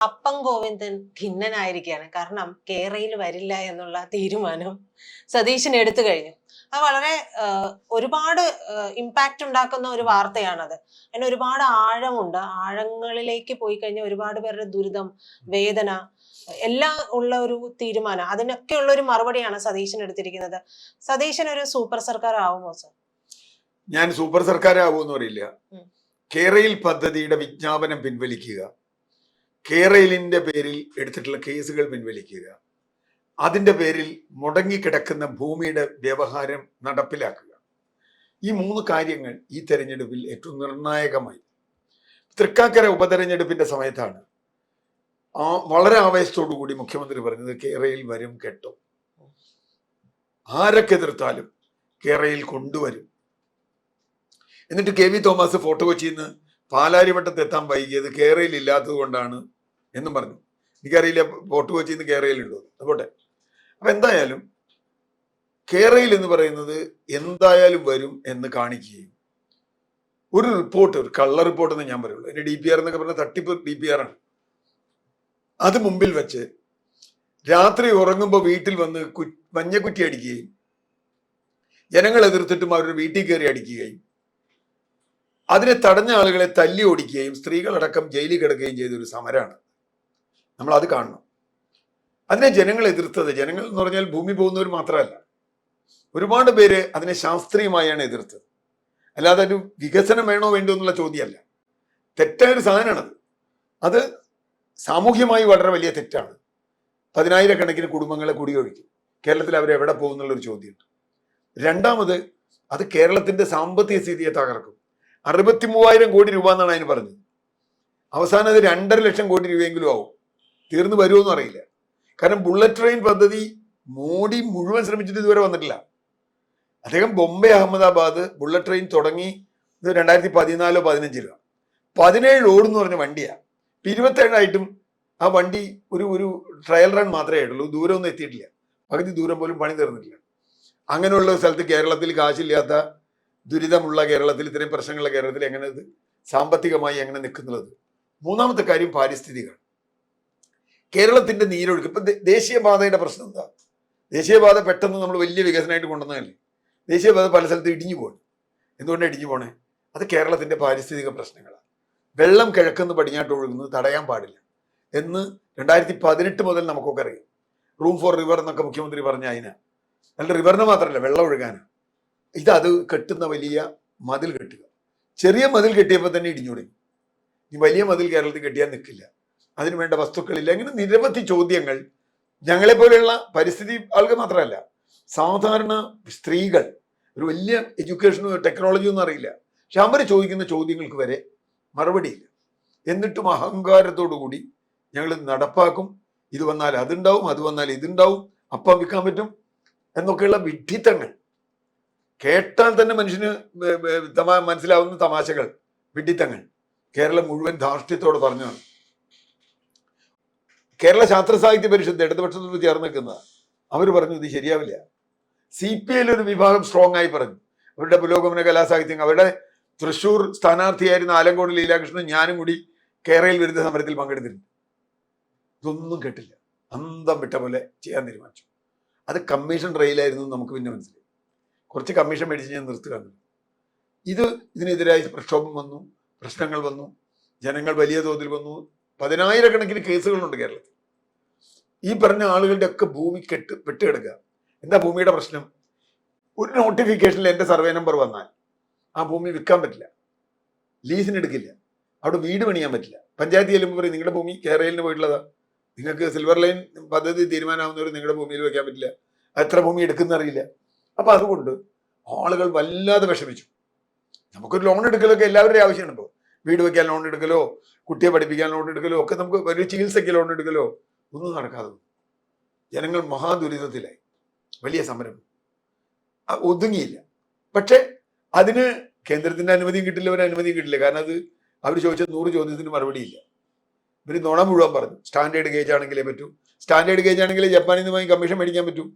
അപ്പം ഗോവിന്ദൻ ഖിന്നനായിരിക്കുകയാണ്. കാരണം കേരളയിൽ വരില്ല എന്നുള്ള തീരുമാനം സതീശൻ എടുത്തു കഴിഞ്ഞു. അത് വളരെ ഒരുപാട് ഇമ്പാക്റ്റ് ഉണ്ടാക്കുന്ന ഒരു വാർത്തയാണത്. അതിന് ഒരുപാട് ആഴമുണ്ട്. ആഴങ്ങളിലേക്ക് പോയി കഴിഞ്ഞാൽ ഒരുപാട് പേരുടെ ദുരിതം, വേദന എല്ലാം ഉള്ള ഒരു തീരുമാനം. അതിനൊക്കെ ഉള്ള ഒരു മറുപടിയാണ് സതീശൻ എടുത്തിരിക്കുന്നത്. സതീശൻ ഒരു സൂപ്പർ സർക്കാർ ആവുമോ സർ? ഞാൻ സൂപ്പർ സർക്കാർ ആവുമെന്ന് പറയില്ല. കേരയിൽ പദ്ധതിയുടെ വിജ്ഞാപനം പിൻവലിക്കുക, കേരളിന്റെ പേരിൽ എടുത്തിട്ടുള്ള കേസുകൾ പിൻവലിക്കുക, അതിന്റെ പേരിൽ മുടങ്ങിക്കിടക്കുന്ന ഭൂമിയുടെ വ്യവഹാരം നടപ്പിലാക്കുക. ഈ 3 കാര്യങ്ങൾ ഈ തെരഞ്ഞെടുപ്പിൽ ഏറ്റവും നിർണായകമായി. തൃക്കാക്കര ഉപതെരഞ്ഞെടുപ്പിന്റെ സമയത്താണ് വളരെ ആവേശത്തോടു കൂടി മുഖ്യമന്ത്രി പറഞ്ഞത് കേരയിൽ വരും കെട്ടും, ആരൊക്കെ എതിർത്താലും കേരയിൽ കൊണ്ടുവരും. എന്നിട്ട് കെ വി തോമസ് ഫോർട്ട് കൊച്ചിയിൽ നിന്ന് പാലാരിവട്ടത്ത് എത്താൻ വൈകിയത് കേരയിൽ ഇല്ലാത്തത് കൊണ്ടാണ് എന്നും പറഞ്ഞു. എനിക്കറിയില്ല ഫോർട്ട് കൊച്ചിയിൽ നിന്ന് കേരയിലുണ്ടോ, അതുപോട്ടെ. അപ്പൊ എന്തായാലും കേരയിൽ എന്ന് പറയുന്നത് എന്തായാലും വരും എന്ന് കാണിക്കുകയും ഒരു റിപ്പോർട്ട്, ഒരു കള്ള റിപ്പോർട്ട് എന്ന് ഞാൻ പറയുള്ളൂ, എന്റെ DPR എന്നൊക്കെ പറഞ്ഞ തട്ടിപ്പ് DPR ആണ്. അത് മുമ്പിൽ വെച്ച് രാത്രി ഉറങ്ങുമ്പോൾ വീട്ടിൽ വന്ന് മഞ്ഞക്കുറ്റി അടിക്കുകയും ജനങ്ങൾ എതിർത്തിട്ടും അവരുടെ വീട്ടിൽ കയറി അടിക്കുകയും അതിനെ തടഞ്ഞ ആളുകളെ തല്ലി ഓടിക്കുകയും സ്ത്രീകളടക്കം ജയിലിൽ കിടക്കുകയും ചെയ്തൊരു സമരമാണ്. നമ്മൾ അത് കാണണം. അതിനെ ജനങ്ങൾ എതിർത്തത്, ജനങ്ങൾ എന്ന് പറഞ്ഞാൽ ഭൂമി പോകുന്നവർ മാത്രമല്ല, ഒരുപാട് പേര് അതിനെ ശാസ്ത്രീയമായാണ് എതിർത്തത്. അല്ലാതെ ഒരു വികസനം വേണോ വേണ്ടോ എന്നുള്ള ചോദ്യമല്ല. തെറ്റായൊരു സാധനമാണത്. അത് സാമൂഹ്യമായി വളരെ വലിയ തെറ്റാണ്. 10,000-കണക്കിന് കുടുംബങ്ങളെ കുടിയൊഴിക്കും. കേരളത്തിൽ അവരെവിടെ പോകും എന്നുള്ളൊരു ചോദ്യമുണ്ട്. രണ്ടാമത്, അത് കേരളത്തിന്റെ സാമ്പത്തിക സ്ഥിതിയെ തകർക്കും. 63,000 കോടി രൂപ എന്നാണ് അതിന് പറഞ്ഞത്. അവസാനം അത് 2.5 ലക്ഷം കോടി രൂപയെങ്കിലും ആവും. തീർന്നു വരുമോന്നും അറിയില്ല. കാരണം ബുള്ളറ്റ് ട്രെയിൻ പദ്ധതി മോഡി മുഴുവൻ ശ്രമിച്ചിട്ട് ഇതുവരെ വന്നിട്ടില്ല. അദ്ദേഹം ബോംബെ അഹമ്മദാബാദ് ബുള്ളറ്റ് ട്രെയിൻ തുടങ്ങി 2014-15 17 ഓടുന്നു പറഞ്ഞ വണ്ടിയാണ്. 27 ആ വണ്ടി ഒരു ട്രയൽ റൺ മാത്രമേ ആയിട്ടുള്ളൂ. ദൂരമൊന്നും എത്തിയിട്ടില്ല. പകുതി ദൂരം പോലും പണി തീർന്നിട്ടില്ല. അങ്ങനെയുള്ള സ്ഥലത്ത്, കേരളത്തിൽ കാശില്ലാത്ത ദുരിതമുള്ള കേരളത്തിൽ, ഇത്രയും പ്രശ്നങ്ങളുള്ള കേരളത്തിൽ എങ്ങനെ ഇത് സാമ്പത്തികമായി എങ്ങനെ നിൽക്കുന്നത്? മൂന്നാമത്തെ കാര്യം പാരിസ്ഥിതികമാണ്. കേരളത്തിന്റെ നീരൊഴുക്ക്. ഇപ്പൊ ദേശീയപാതയുടെ പ്രശ്നം എന്താ? ദേശീയപാത പെട്ടെന്ന് നമ്മൾ വലിയ വികസനമായിട്ട് കൊണ്ടുവന്നതല്ലേ. ദേശീയപാത പല സ്ഥലത്ത് ഇടിഞ്ഞു പോകണം. എന്തുകൊണ്ടാണ് ഇടിഞ്ഞു പോണേ? അത് കേരളത്തിന്റെ പാരിസ്ഥിതിക പ്രശ്നങ്ങളാണ്. വെള്ളം കിഴക്കുന്ന് പടിഞ്ഞാട്ട് ഒഴുകുന്നത് തടയാൻ പാടില്ല എന്ന് 2018 മുതൽ നമുക്കൊക്കെ അറിയാം. റൂം ഫോർ റിവർ എന്നൊക്കെ മുഖ്യമന്ത്രി പറഞ്ഞ അതിനാ. അല്ല, റിവറിന് മാത്രമല്ല, വെള്ളം ഒഴുകാനാണ്. അത് കെട്ടുന്ന വലിയ മതിൽ കെട്ടുക. ചെറിയ മതിൽ കെട്ടിയപ്പോൾ തന്നെ ഇടിഞ്ഞു തുടങ്ങി. ഈ വലിയ മതിൽ കേരളത്തിൽ കെട്ടിയാൽ നിൽക്കില്ല. അതിനു വേണ്ട വസ്തുക്കളില്ല. ഇങ്ങനെ നിരവധി ചോദ്യങ്ങൾ ഞങ്ങളെപ്പോലെയുള്ള പരിസ്ഥിതി ആൾക്ക് മാത്രമല്ല, സാധാരണ സ്ത്രീകൾ, ഒരു വലിയ എഡ്യൂക്കേഷനോ ടെക്നോളജിയോ ഒന്നും അറിയില്ല, പക്ഷെ അവർ ചോദിക്കുന്ന ചോദ്യങ്ങൾക്ക് വരെ മറുപടിയില്ല. എന്നിട്ടും അഹങ്കാരത്തോടു കൂടി ഞങ്ങൾ നടപ്പാക്കും, ഇത് വന്നാൽ അതുണ്ടാവും, അത് വന്നാൽ ഇതുണ്ടാവും, അപ്പം വിൽക്കാൻ പറ്റും എന്നൊക്കെയുള്ള വിഡ്ഢിത്തങ്ങൾ. കേട്ടാൽ തന്നെ മനുഷ്യന് മനസ്സിലാവുന്ന തമാശകൾ, വിഡ്ഢിത്തങ്ങൾ കേരളം മുഴുവൻ ധാർഷ്ട്യത്തോടെ പറഞ്ഞാണ്. കേരള ശാസ്ത്ര സാഹിത്യ പരിഷത്ത് ഇടതുപക്ഷത്തോട് ചേർന്ന് നിൽക്കുന്നതാണ്. അവർ പറഞ്ഞു ഇത് ശരിയാവില്ല. CPI ഒരു വിഭാഗം സ്ട്രോങ് ആയി പറഞ്ഞു. അവരുടെ പുരോഗമന കലാസാഹിത്യം, അവരുടെ തൃശ്ശൂർ സ്ഥാനാർത്ഥിയായിരുന്ന ആലങ്കോട് ലീലാകൃഷ്ണൻ ഞാനും കൂടി കേരളയിൽ വിരുദ്ധ സമരത്തിൽ പങ്കെടുത്തിട്ടുണ്ട്. ഇതൊന്നും കേട്ടില്ല. അന്തം വിട്ട പോലെ ചെയ്യാൻ തീരുമാനിച്ചു. അത് കമ്മീഷൻ റെയിലായിരുന്നു. നമുക്ക് പിന്നെ മനസ്സിലായി. കുറച്ച് കമ്മീഷൻ മേടിച്ച് ഞാൻ നിർത്തുക. ഇതിനെതിരായി പ്രക്ഷോഭം വന്നു, പ്രശ്നങ്ങൾ വന്നു, ജനങ്ങൾ വലിയ തോതിൽ വന്നു. 10,000-കണക്കിന് കേസുകളുണ്ട് കേരളത്തിൽ. ഈ പറഞ്ഞ ആളുകളുടെ ഒക്കെ ഭൂമി വെട്ടുകിടക്കുക. എന്താ ഭൂമിയുടെ പ്രശ്നം? ഒരു നോട്ടിഫിക്കേഷനിൽ എൻ്റെ സർവേ നമ്പർ വന്നാൽ ആ ഭൂമി വിൽക്കാൻ പറ്റില്ല, ലീസിന് എടുക്കില്ല, അവിടെ വീട് പണിയാൻ പറ്റില്ല. പഞ്ചായത്ത് ചെല്ലുമ്പോൾ പറയും നിങ്ങളുടെ ഭൂമി കേരളയിൽ പോയിട്ടുള്ളതാ, നിങ്ങൾക്ക് സിൽവർ ലൈൻ പദ്ധതി തീരുമാനമാവുന്നവർ നിങ്ങളുടെ ഭൂമിയിൽ വെക്കാൻ പറ്റില്ല, എത്ര ഭൂമി എടുക്കുന്ന അറിയില്ല. അപ്പൊ അതുകൊണ്ട് ആളുകൾ വല്ലാതെ വിഷമിച്ചു. നമുക്കൊരു ലോൺ എടുക്കലൊക്കെ എല്ലാവരുടെയും ആവശ്യമാണ്. ഇപ്പോൾ വീട് വെക്കാൻ ലോൺ എടുക്കലോ, കുട്ടിയെ പഠിപ്പിക്കാൻ ലോൺ എടുക്കലോ ഒക്കെ, നമുക്ക് വലിയ ചികിത്സയ്ക്ക് ലോൺ എടുക്കലോ ഒന്നും നടക്കാതെ ജനങ്ങൾ മഹാദുരിതത്തിലായി. വലിയ സമരം ഒതുങ്ങിയില്ല. പക്ഷെ അതിന് കേന്ദ്രത്തിന്റെ അനുമതിയും കിട്ടില്ല, ഒരു അനുമതിയും കിട്ടില്ല. കാരണം അത് അവർ ചോദിച്ച 100 ചോദ്യത്തിന് മറുപടിയില്ല. ഇവർ നുണ മുഴുവൻ പറഞ്ഞു. സ്റ്റാൻഡേർഡ് ഗേജ് ആണെങ്കിലേ പറ്റൂ, സ്റ്റാൻഡേർഡ് ഗേജ് ആണെങ്കിലേ ജപ്പാനിൽ നിന്ന് വാങ്ങി കമ്മീഷൻ മേടിക്കാൻ പറ്റും.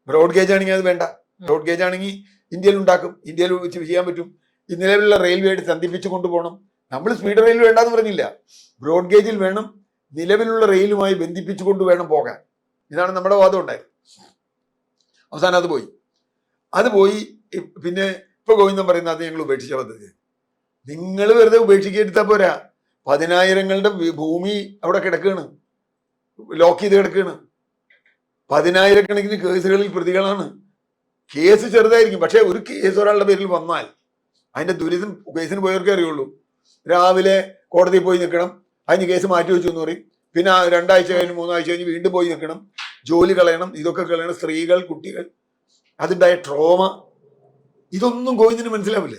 ബ്രോഡ് ഗേജ് ആണെങ്കിൽ അത് വേണ്ട. ബ്രോഡ് ഗേജ് ആണെങ്കിൽ ഇന്ത്യയിൽ ഉണ്ടാക്കും, ഇന്ത്യയിൽ വെച്ച് ചെയ്യാൻ പറ്റും. ഈ നിലവിലുള്ള റെയിൽവേയുടെ സന്ധിപ്പിച്ച് കൊണ്ടുപോകണം. നമ്മൾ സ്പീഡ് റെയിൽ വേണ്ടെന്ന് പറഞ്ഞില്ല, ബ്രോഡ് ഗേജിൽ വേണം, നിലവിലുള്ള റെയിലുമായി ബന്ധിപ്പിച്ചുകൊണ്ട് വേണം പോകാൻ. ഇതാണ് നമ്മുടെ വാദം ഉണ്ടായത്. അവസാനം അത് പോയി. പിന്നെ ഇപ്പൊ ഗോവിന്ദൻ പറയുന്നത് അത് ഞങ്ങൾ ഉപേക്ഷിച്ച പദ്ധതി. നിങ്ങൾ വെറുതെ ഉപേക്ഷിക്കെടുത്താൽ പോരാ. 10,000ങ്ങളുടെ ഭൂമി അവിടെ കിടക്കുകയാണ്, ലോക്ക് ചെയ്ത് കിടക്കുകയാണ്. 10,000കണക്കിന് കേസുകളിൽ പ്രതികളാണ്. കേസ് ചെറുതായിരിക്കും, പക്ഷെ ഒരു കേസ് ഒരാളുടെ പേരിൽ വന്നാൽ അതിന്റെ ദുരിതം കേസിന് പോയവർക്കേ അറിയുള്ളൂ. രാവിലെ കോടതിയിൽ പോയി നിൽക്കണം, അതിന് കേസ് മാറ്റി വെച്ചു എന്ന് പറയും. പിന്നെ 2 ആഴ്ച കഴിഞ്ഞ് 3 ആഴ്ച കഴിഞ്ഞ് വീണ്ടും പോയി നിൽക്കണം, ജോലി കളയണം, ഇതൊക്കെ കളയണം. സ്ത്രീകൾ, കുട്ടികൾ, അതുണ്ടായ ട്രോമ, ഇതൊന്നും ഗോവിന്ദന് മനസ്സിലാവില്ല.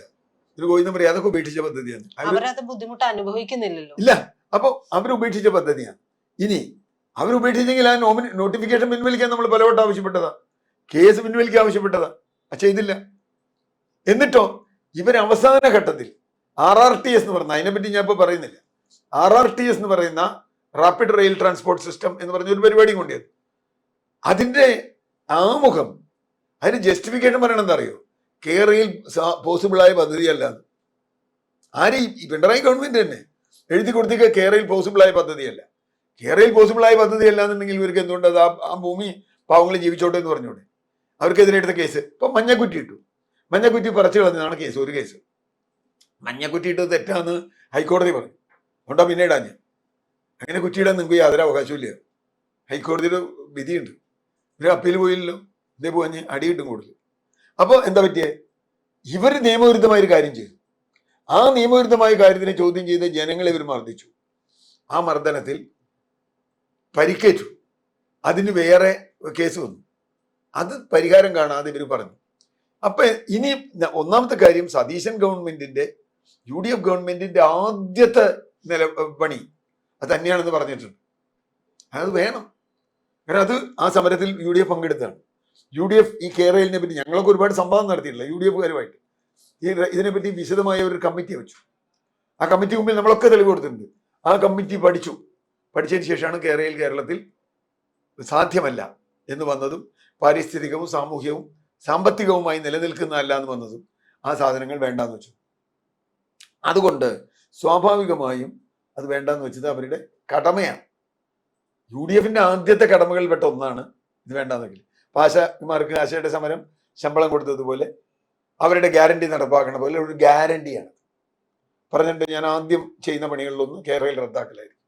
ഇത് ഗോവിന്ദൻ പറയാം അതൊക്കെ ഉപേക്ഷിച്ച പദ്ധതിയാണ്. അവരത് ബുദ്ധിമുട്ട് അനുഭവിക്കുന്നില്ലല്ലോ. ഇല്ല, അപ്പൊ അവരുപേക്ഷിച്ച പദ്ധതിയാണ്. ഇനി അവരുപേക്ഷിച്ചെങ്കിൽ ആ നോട്ടിഫിക്കേഷൻ പിൻവലിക്കാൻ നമ്മൾ പലവട്ടം ആവശ്യപ്പെട്ടതാ, കേസ് പിൻവലിക്കാൻ ആവശ്യപ്പെട്ടതാ, ചെയ്തില്ല. എന്നിട്ടോ ഇവർ അവസാന ഘട്ടത്തിൽ RRTS എന്ന് പറഞ്ഞ, അതിനെപ്പറ്റി ഞാൻ ഇപ്പൊ പറയുന്നില്ല, RRTS എന്ന് പറയുന്ന റാപ്പിഡ് റെയിൽ ട്രാൻസ്പോർട്ട് സിസ്റ്റം എന്ന് പറഞ്ഞ ഒരു പരിപാടിയും കൊണ്ടുവരുന്നത്. അതിന്റെ ആമുഖം, അതിന് ജസ്റ്റിഫിക്കേഷൻ പറയണം എന്താ അറിയോ? കേരളയിൽ പോസിബിളായ പദ്ധതിയല്ല. ആര്? ഈ പിണറായി ഗവൺമെന്റ് തന്നെ എഴുതി കൊടുത്തേക്ക് കേരളയിൽ പോസിബിളായ പദ്ധതിയല്ല. കേരളയിൽ പോസിബിളായ പദ്ധതിയല്ല എന്നുണ്ടെങ്കിൽ ഇവർക്ക് എന്തുകൊണ്ട് ആ ഭൂമി പാവങ്ങൾ ജീവിച്ചോട്ടെ എന്ന് പറഞ്ഞൂടെ? അവർക്കെതിരെ എടുത്ത കേസ് ഇപ്പൊ മഞ്ഞക്കുറ്റി ഇട്ടു. മഞ്ഞക്കുറ്റി പറിച്ചു കളഞ്ഞതാണ് കേസ്. ഒരു കേസ് മഞ്ഞക്കുറ്റി ഇട്ടത് തെറ്റാന്ന് ഹൈക്കോടതി പറഞ്ഞു. അതുകൊണ്ടാ പിന്നെ ഇടാഞ്ഞ്. അങ്ങനെ കുറ്റിയിടാൻ നിങ്ങൾക്ക് യാതൊരു അവകാശവും ഇല്ല. ഹൈക്കോടതിയുടെ വിധിയുണ്ട്. ഇവർ അപ്പീൽ പോയില്ലല്ലോ, ഇതേ പോഞ്ഞ് അടിയിട്ടും കൂടുതൽ. അപ്പോൾ എന്താ പറ്റിയേ? ഇവർ നിയമവിരുദ്ധമായ ഒരു കാര്യം ചെയ്തു. ആ നിയമവിരുദ്ധമായ കാര്യത്തിനെ ചോദ്യം ചെയ്ത് ജനങ്ങളെ ഇവർ മർദ്ദിച്ചു. ആ മർദ്ദനത്തിൽ പരിക്കേറ്റു. അതിന് വേറെ കേസ് വന്നു. അത് പരിഹാരം കാണാതെ ഇവർ പറഞ്ഞു. അപ്പൊ ഇനി ഒന്നാമത്തെ കാര്യം, സതീശൻ ഗവൺമെന്റിന്റെ UDF ഗവൺമെന്റിന്റെ ആദ്യത്തെ പണി അത് തന്നെയാണെന്ന് പറഞ്ഞിട്ടുണ്ട്. അത് വേണം. കാരണം അത് ആ സമരത്തിൽ UDF പങ്കെടുത്താണ്. UDF ഈ കേരളിനെ പറ്റി ഞങ്ങളൊക്കെ ഒരുപാട് സംവാദം നടത്തിയിട്ടില്ല UDFകാരുമായിട്ട്. ഇതിനെപ്പറ്റി വിശദമായ ഒരു കമ്മിറ്റി വെച്ചു. ആ കമ്മിറ്റി മുമ്പിൽ നമ്മളൊക്കെ തെളിവ് കൊടുത്തിട്ടുണ്ട്. ആ കമ്മിറ്റി പഠിച്ചതിന് ശേഷമാണ് കേരളത്തിൽ സാധ്യമല്ല എന്ന് വന്നതും പാരിസ്ഥിതികവും സാമൂഹ്യവും സാമ്പത്തികവുമായി നിലനിൽക്കുന്നതല്ല എന്ന് വന്നതും ആ സാധനങ്ങൾ വേണ്ടാന്ന് വെച്ചു. അതുകൊണ്ട് സ്വാഭാവികമായും അത് വേണ്ടാന്ന് വെച്ചത് അവരുടെ കടമയാണ്. UDFന്റെ ആദ്യത്തെ കടമകളിൽ പെട്ട ഒന്നാണ് ഇത് വേണ്ടാന്നെങ്കിൽ. ആശമാർക്ക് ആശയുടെ സമരം ശമ്പളം കൊടുത്തതുപോലെ അവരുടെ ഗ്യാരണ്ടി നടപ്പാക്കണ പോലെ ഒരു ഗ്യാരണ്ടിയാണ്. പറഞ്ഞിട്ട് ഞാൻ ആദ്യം ചെയ്യുന്ന പണികളിലൊന്നും കേരളയിൽ റദ്ദാക്കലായിരുന്നു.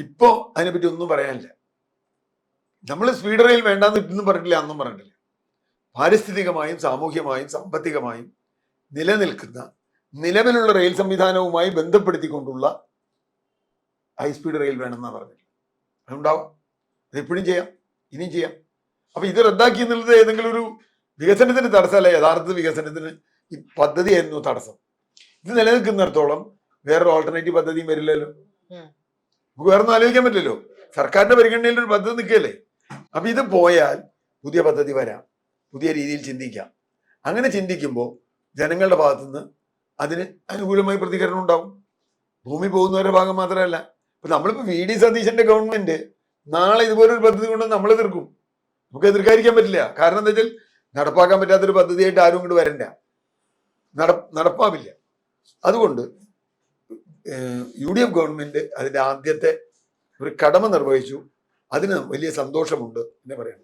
ഇപ്പോ അതിനെപ്പറ്റി ഒന്നും പറയാനില്ല. നമ്മൾ സ്പീഡ് റെയിൽ വേണ്ടാന്ന് ഇട്ടൊന്നും പറഞ്ഞിട്ടില്ല, അന്നും പറഞ്ഞിട്ടില്ല. പാരിസ്ഥിതികമായും സാമൂഹ്യമായും സാമ്പത്തികമായും നിലനിൽക്കുന്ന നിലവിലുള്ള റെയിൽ സംവിധാനവുമായി ബന്ധപ്പെടുത്തിക്കൊണ്ടുള്ള ഹൈസ്പീഡ് റെയിൽ വേണമെന്നാണ് പറഞ്ഞത്. അതുണ്ടാവും, അതെപ്പോഴും ചെയ്യാം, ഇനിയും ചെയ്യാം. അപ്പൊ ഇത് റദ്ദാക്കി എന്നുള്ളത് ഏതെങ്കിലും ഒരു വികസനത്തിന് തടസ്സമല്ല. യഥാർത്ഥ വികസനത്തിന് ഈ പദ്ധതിയായിരുന്നു തടസ്സം. ഇത് നിലനിൽക്കുന്നിടത്തോളം വേറൊരു ഓൾട്ടർനേറ്റീവ് പദ്ധതിയും വരില്ലല്ലോ. നമുക്ക് വേറൊന്നും ആലോചിക്കാൻ പറ്റില്ലല്ലോ. സർക്കാരിന്റെ പരിഗണനയിൽ ഒരു പദ്ധതി നിൽക്കുകയല്ലേ. അപ്പൊ ഇത് പോയാൽ പുതിയ പദ്ധതി വരാം, പുതിയ രീതിയിൽ ചിന്തിക്കാം. അങ്ങനെ ചിന്തിക്കുമ്പോൾ ജനങ്ങളുടെ ഭാഗത്തുനിന്ന് അതിന് അനുകൂലമായ പ്രതികരണം ഉണ്ടാവും. ഭൂമി പോകുന്നവരുടെ ഭാഗം മാത്രമല്ല. ഇപ്പൊ നമ്മളിപ്പോ VD സതീശന്റെ ഗവൺമെന്റ് നാളെ ഇതുപോലൊരു പദ്ധതി കൊണ്ട് നമ്മൾ എതിർക്കും. നമുക്ക് എതിർക്കാതിരിക്കാൻ പറ്റില്ല. കാരണം എന്താ വെച്ചാൽ നടപ്പാക്കാൻ പറ്റാത്തൊരു പദ്ധതിയായിട്ട് ആരും ഇങ്ങോട്ട് വരണ്ട, നടപ്പാവില്ല. അതുകൊണ്ട് UDF ഗവൺമെന്റ് അതിന്റെ ആദ്യത്തെ ഒരു കടമ നിർവഹിച്ചു. അതിന് വലിയ സന്തോഷമുണ്ട് എന്ന് പറയാം.